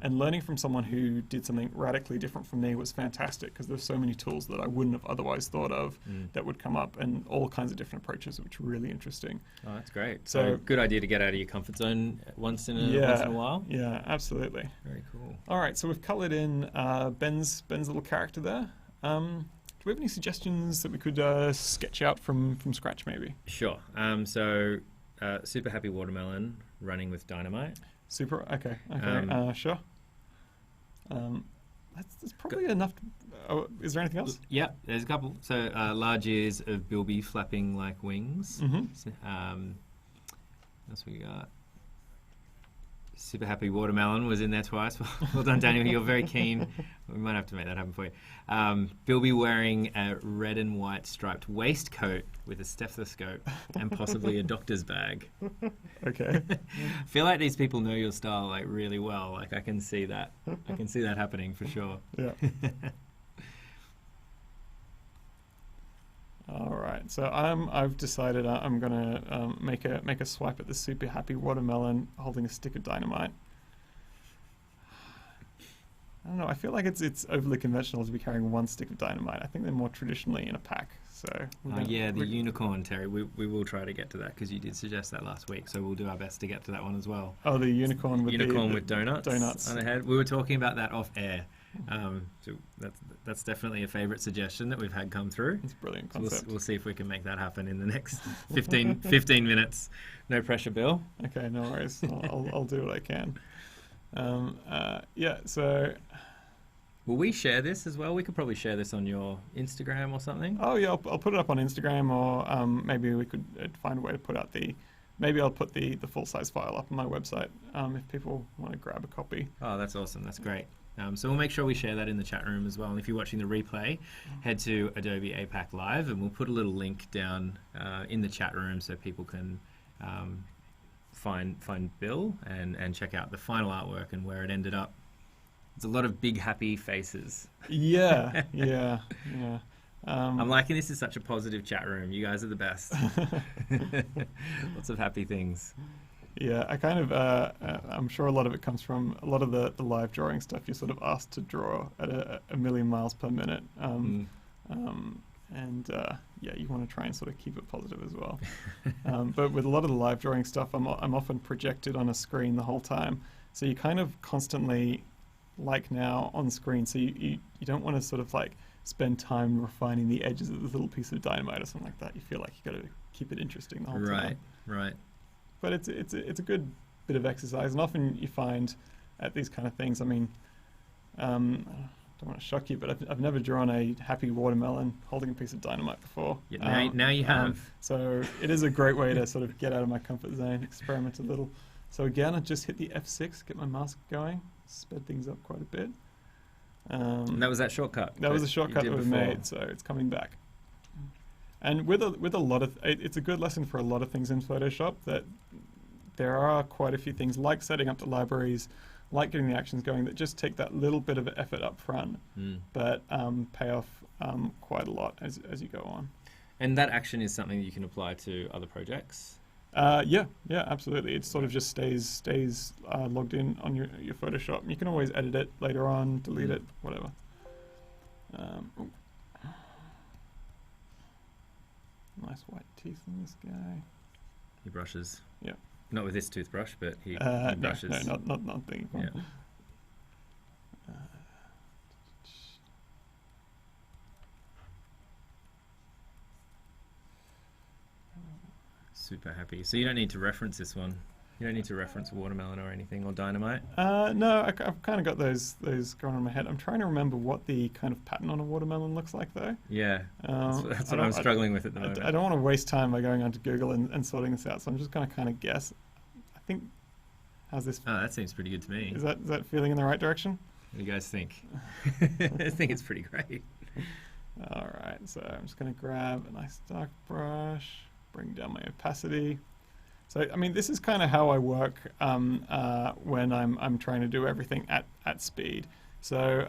And learning from someone who did something radically different from me was fantastic, because there's so many tools that I wouldn't have otherwise thought of that would come up, and all kinds of different approaches, which were really interesting. Oh, that's great. So good idea to get out of your comfort zone once in a while. Yeah, absolutely. Very cool. All right, so we've coloured in Ben's little character there. Do we have any suggestions that we could sketch out from scratch, maybe? Sure. Super Happy Watermelon running with dynamite. Super. Okay. Sure. That's probably enough. Is there anything else? Yeah, there's a couple. So large ears of Bilby flapping like wings. What else we got? Super Happy Watermelon was in there twice. Well done, Daniel. You're very keen. We might have to make that happen for you. Bill be wearing a red and white striped waistcoat with a stethoscope and possibly a doctor's bag. Okay. I feel like these people know your style like really well. Like I can see that. I can see that happening for sure. Yeah. All right. So I've decided I'm gonna make a swipe at the Super Happy Watermelon holding a stick of dynamite. I don't know. I feel like it's overly conventional to be carrying one stick of dynamite. I think they're more traditionally in a pack. So the unicorn, Terry. We will try to get to that because you did suggest that last week. So we'll do our best to get to that one as well. Oh, the unicorn with with donuts on the head. We were talking about that off air. So that's definitely a favourite suggestion that we've had come through. It's a brilliant So concept. we'll see if we can make that happen in the next 15 minutes. No pressure, Bill. Okay, no worries. I'll do what I can. Yeah. So. Will we share this as well? We could probably share this on your Instagram or something. Oh yeah, I'll put it up on Instagram, or maybe we could find a way to put out maybe I'll put the full size file up on my website if people want to grab a copy. Oh, that's awesome. That's great. So we'll make sure we share that in the chat room as well. And if you're watching the replay, head to Adobe APAC Live, and we'll put a little link down in the chat room so people can find Bill and check out the final artwork and where it ended up. It's a lot of big happy faces. Yeah. I'm liking this is such a positive chat room. You guys are the best. Lots of happy things. Yeah, I kind of, I'm sure a lot of it comes from a lot of the live drawing stuff. You're sort of asked to draw at a million miles per minute. Yeah, you want to try and sort of keep it positive as well. But with a lot of the live drawing stuff, I'm often projected on a screen the whole time. So you kind of constantly, like now, on screen. So you don't want to sort of like spend time refining the edges of this little piece of dynamite or something like that. You feel like you got to keep it interesting the whole time. Right. But it's a good bit of exercise, and often you find at these kind of things. I mean, I don't want to shock you, but I've never drawn a happy watermelon holding a piece of dynamite before. Yeah, now you have. So it is a great way to sort of get out of my comfort zone, experiment a little. So again, I just hit the F6, get my mask going, sped things up quite a bit. And that was that shortcut. That was a shortcut that we made, so it's coming back. And with a lot of, it's a good lesson for a lot of things in Photoshop, that there are quite a few things like setting up the libraries, like getting the actions going, that just take that little bit of effort up front, but pay off quite a lot as you go on. And that action is something that you can apply to other projects? Yeah, absolutely. It sort of just stays logged in on your Photoshop. You can always edit it later on, delete it, whatever. Nice white teeth in this guy. He brushes. Yeah. Not with this toothbrush, but he brushes. No, not thinking. Yeah. Super happy. So you don't need to reference this one. You don't need to reference watermelon or anything, or dynamite. No, I've kind of got those going on in my head. I'm trying to remember what the kind of pattern on a watermelon looks like, though. Yeah, that's what I'm struggling with at the moment. I don't want to waste time by going onto Google and sorting this out, so I'm just going to kind of guess. I think, how's this? Oh, that seems pretty good to me. Is that feeling in the right direction? What do you guys think? I think it's pretty great. All right, so I'm just going to grab a nice dark brush, bring down my opacity. So, I mean, this is kind of how I work when I'm trying to do everything at speed. So,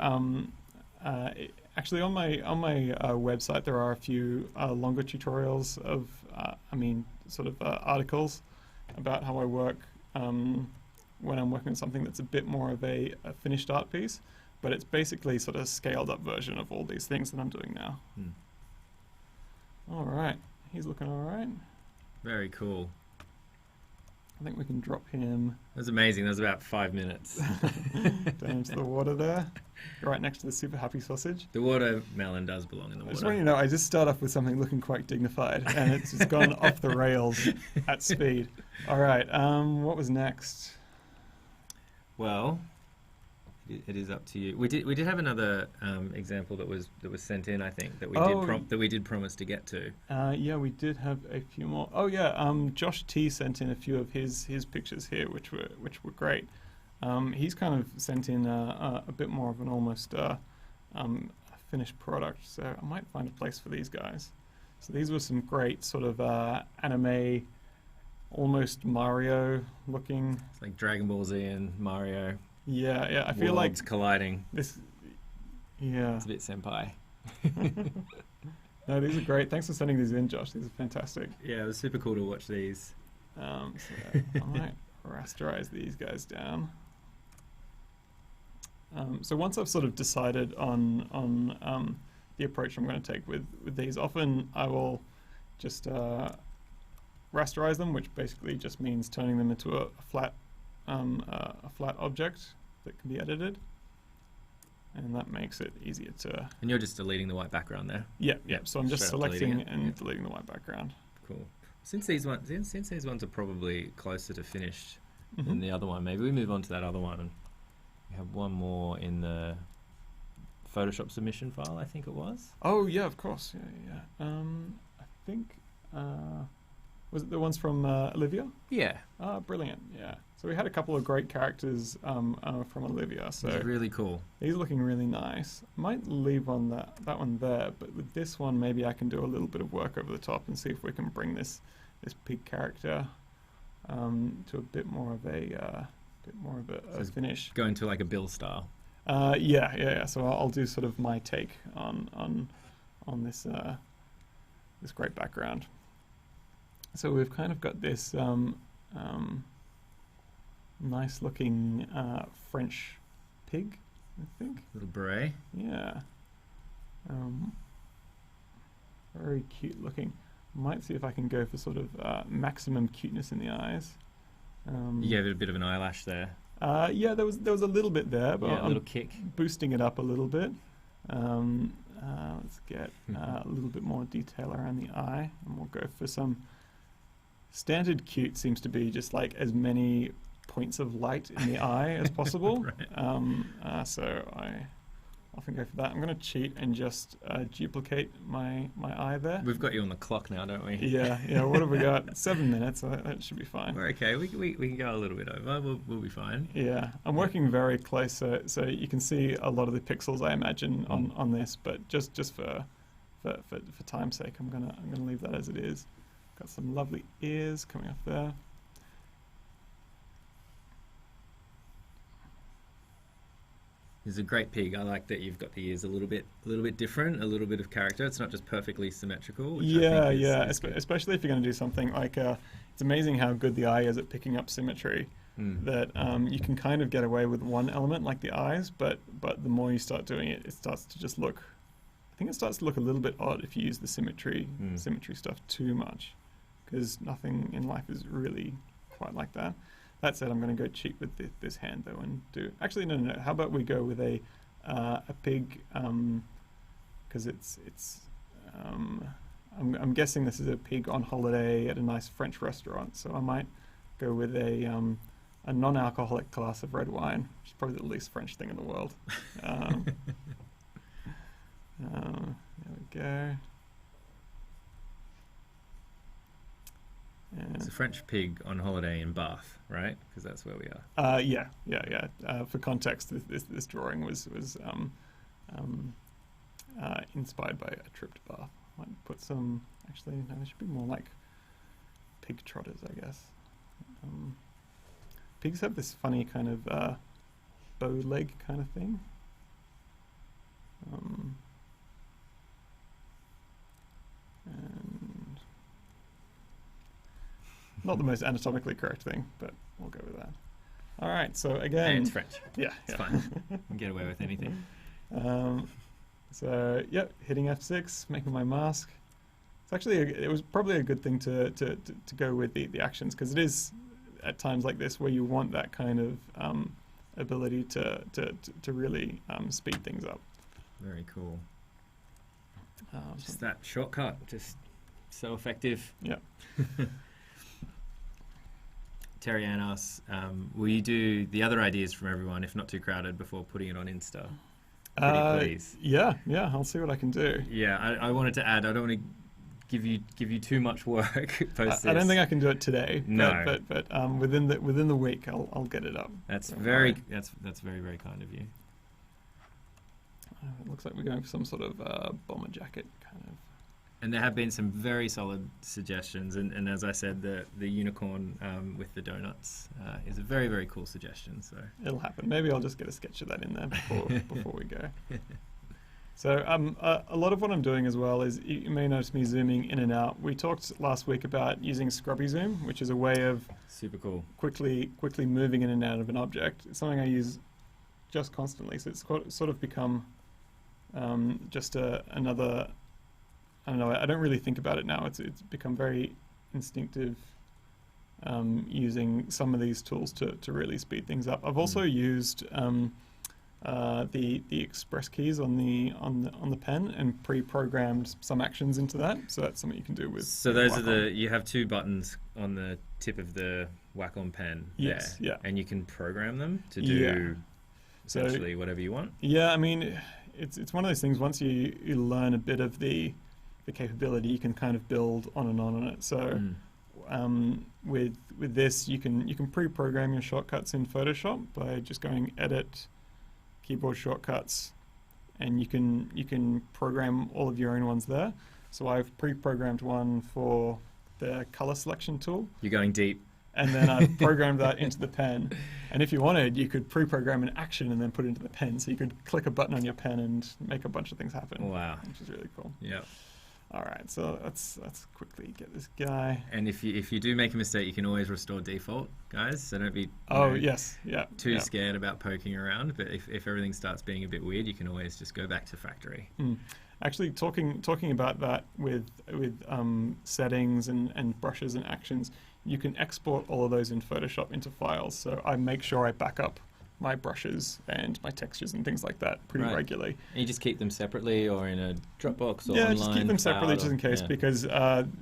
actually, on my website, there are a few longer tutorials of, articles about how I work when I'm working on something that's a bit more of a finished art piece. But it's basically sort of a scaled up version of all these things that I'm doing now. All right, he's looking all right. Very cool. I think we can drop him. That was amazing. That was about 5 minutes. Down into the water there, right next to the super happy sausage. The watermelon does belong in the water. I just want you to know, I just start off with something looking quite dignified, and it's just gone off the rails at speed. All right, what was next? Well, it is up to you. We did have another example that was sent in, I think, that we did promise to get to. Yeah, we did have a few more. Oh yeah, Josh T sent in a few of his pictures here, which were great. He's kind of sent in a bit more of an almost finished product, so I might find a place for these guys. So these were some great sort of anime, almost Mario looking. It's like Dragon Ball Z and Mario. Yeah. I feel like colliding. This, yeah. It's a bit senpai. No, these are great. Thanks for sending these in, Josh. These are fantastic. Yeah, it was super cool to watch these. So I might rasterize these guys down. So once I've sort of decided on the approach I'm going to take with these, often I will just rasterize them, which basically just means turning them into a flat object that can be edited, and that makes it easier to. And you're just deleting the white background there. Yeah. So I'm just selecting and deleting the white background. Cool. Since these ones are probably closer to finished than the other one, maybe we move on to that other one. And we have one more in the Photoshop submission file, I think it was. Oh yeah, of course. Yeah. I think was it the ones from Olivia? Yeah. Brilliant. Yeah. So we had a couple of great characters from Olivia. So it's really cool. These are looking really nice. I might leave on that one there, but with this one, maybe I can do a little bit of work over the top and see if we can bring this pig character to a bit more of a finish. Go into like a Bill style. Yeah. So I'll do sort of my take on this this great background. So we've kind of got this nice looking French pig, I think. Little beret. Yeah. Very cute looking. Might see if I can go for sort of maximum cuteness in the eyes. You gave it a bit of an eyelash there. Yeah, there was a little bit there, but a little kick. Boosting it up a little bit. Let's get a little bit more detail around the eye, and we'll go for some standard cute. Seems to be just like as many points of light in the eye as possible. Right. So I often go for that. I'm going to cheat and just duplicate my eye there. We've got you on the clock now, don't we? Yeah. What have we got? 7 minutes. So that should be fine. We're okay. We can go a little bit over. We'll be fine. Yeah. I'm working very close, so you can see a lot of the pixels, I imagine, on this. But just for time's sake, I'm gonna leave that as it is. Got some lovely ears coming up there. It's a great pig. I like that you've got the ears a little bit different, a little bit of character. It's not just perfectly symmetrical. Which I think is especially if you're going to do something like it's amazing how good the eye is at picking up symmetry. That you can kind of get away with one element like the eyes, but the more you start doing it, it starts to just look. I think it starts to look a little bit odd if you use the symmetry stuff too much, because nothing in life is really quite like that. That said, I'm going to go cheap with this hand though and do. Actually, no. How about we go with a pig? Because I'm guessing this is a pig on holiday at a nice French restaurant. So I might go with a non-alcoholic glass of red wine, which is probably the least French thing in the world. There we go. It's a French pig on holiday in Bath, right? Because that's where we are. Yeah. For context, this drawing was inspired by a trip to Bath. Might put some. Actually, no, there should be more like pig trotters, I guess. Pigs have this funny kind of bow leg kind of thing. And not the most anatomically correct thing, but we'll go with that. All right, so again... And it's French. Yeah. It's fine. You can get away with anything. So, yep, hitting F6, making my mask. It's actually, it was probably a good thing to go with the actions, because it is at times like this where you want that kind of ability to really speed things up. Very cool. Just that shortcut, just so effective. Yeah. Terry Ann asks, will you do the other ideas from everyone, if not too crowded, before putting it on Insta? Pretty please. Yeah, I'll see what I can do. Yeah, I wanted to add, I don't want to give you too much work post this. I don't think I can do it today. No. But within the week, I'll get it up. That's very very kind of you. It looks like we're going for some sort of bomber jacket kind of. And there have been some very solid suggestions, and as I said, the unicorn with the donuts is a very, very cool suggestion. So it'll happen. Maybe I'll just get a sketch of that in there before we go. So a lot of what I'm doing as well is, you may notice me zooming in and out. We talked last week about using scrubby zoom, which is a way of super cool quickly moving in and out of an object. It's something I use just constantly. So it's sort of become just another. I don't know. I don't really think about it now. It's become very instinctive using some of these tools to really speed things up. I've also used the express keys on the pen and pre-programmed some actions into that. So that's something you can do with. So those are you have two buttons on the tip of the Wacom pen. Yes. There, yeah. And you can program them to do essentially whatever you want. Yeah. I mean, it's one of those things. Once you learn a bit of the capability, you can kind of build on and on it. So with this, you can pre-program your shortcuts in Photoshop by just going Edit, Keyboard Shortcuts, and you can program all of your own ones there. So I've pre-programmed one for the color selection tool. You're going deep. And then I've programmed that into the pen. And if you wanted, you could pre-program an action and then put it into the pen. So you could click a button on your pen and make a bunch of things happen. Wow. Which is really cool. Yeah. All right, so let's quickly get this guy. And if you do make a mistake, you can always restore default, guys. So don't be too scared about poking around. But if everything starts being a bit weird, you can always just go back to factory. Actually, talking about that with settings and brushes and actions, you can export all of those in Photoshop into files. So I make sure I back up my brushes and my textures and things like that pretty regularly. And you just keep them separately or in a Dropbox or online? Yeah, just keep them separately just in case, because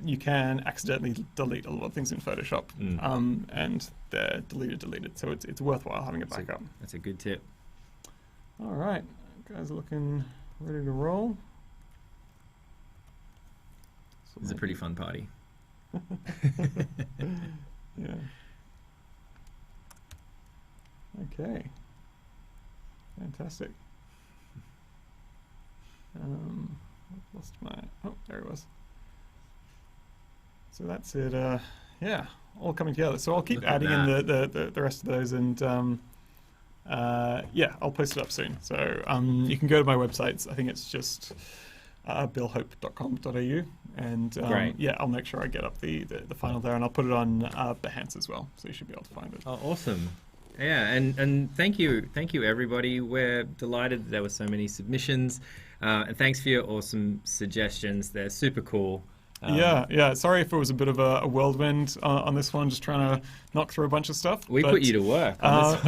you can accidentally delete a lot of things in Photoshop, and they're deleted. So it's worthwhile having a backup. That's a good tip. All right, guys are looking ready to roll. So it's a pretty fun party. Yeah. Okay. Fantastic. I've lost my. Oh, there it was. So that's it. Yeah, all coming together. So I'll keep adding in the rest of those, and yeah, I'll post it up soon. So you can go to my websites. I think it's just billhope.com.au, and yeah, I'll make sure I get up the final there, and I'll put it on Behance as well, so you should be able to find it. Oh, awesome. Yeah, and thank you everybody. We're delighted that there were so many submissions, and thanks for your awesome suggestions. They're super cool. Yeah. Sorry if it was a bit of a whirlwind on this one, just trying to knock through a bunch of stuff. We put you to work on this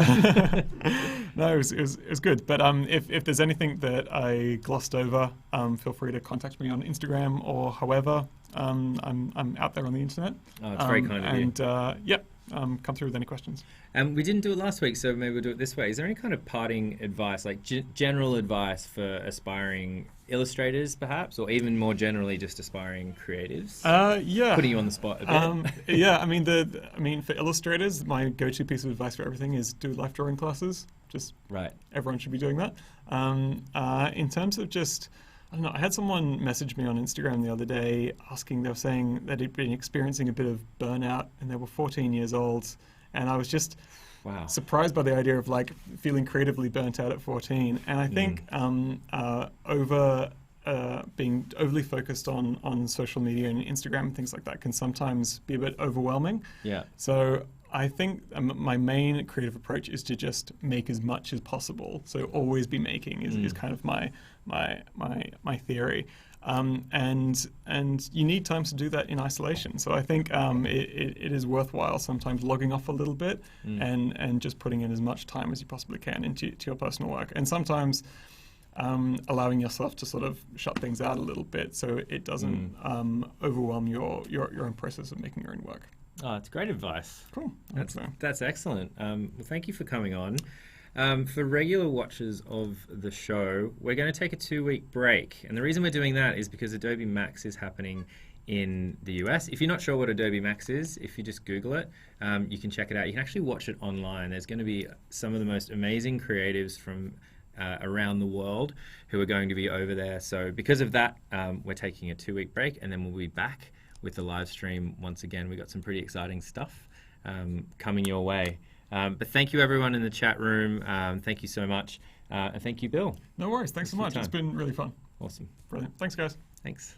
one. No, it was good. But if there's anything that I glossed over, feel free to contact me on Instagram or however. I'm out there on the internet. Oh, it's very kind of you. And yeah, come through with any questions. We didn't do it last week, so maybe we'll do it this way. Is there any kind of parting advice, like general advice for aspiring illustrators, perhaps, or even more generally, just aspiring creatives? Yeah. Putting you on the spot a bit. Yeah, I mean, for illustrators, my go-to piece of advice for everything is do life drawing classes. Just everyone should be doing that. In terms of just, I don't know, I had someone message me on Instagram the other day asking, they were saying that he'd been experiencing a bit of burnout and they were 14 years old. And I was just surprised by the idea of like feeling creatively burnt out at 14. And I think being overly focused on social media and Instagram and things like that can sometimes be a bit overwhelming. Yeah. So I think my main creative approach is to just make as much as possible. So always be making is kind of my theory. And you need times to do that in isolation. So I think it is worthwhile sometimes logging off a little bit and just putting in as much time as you possibly can into your personal work. And sometimes allowing yourself to sort of shut things out a little bit so it doesn't overwhelm your own process of making your own work. Oh, it's great advice. Cool. That's excellent. Well, thank you for coming on. For regular watchers of the show, we're going to take a 2-week break. And the reason we're doing that is because Adobe Max is happening in the US. If you're not sure what Adobe Max is, if you just Google it, you can check it out. You can actually watch it online. There's going to be some of the most amazing creatives from around the world who are going to be over there. So because of that, we're taking a 2-week break, and then we'll be back with the live stream once again. We got some pretty exciting stuff coming your way. But thank you everyone in the chat room. Thank you so much. And thank you, Bill. No worries. Thanks so much. It's been really fun. Awesome. Brilliant. Thanks, guys. Thanks.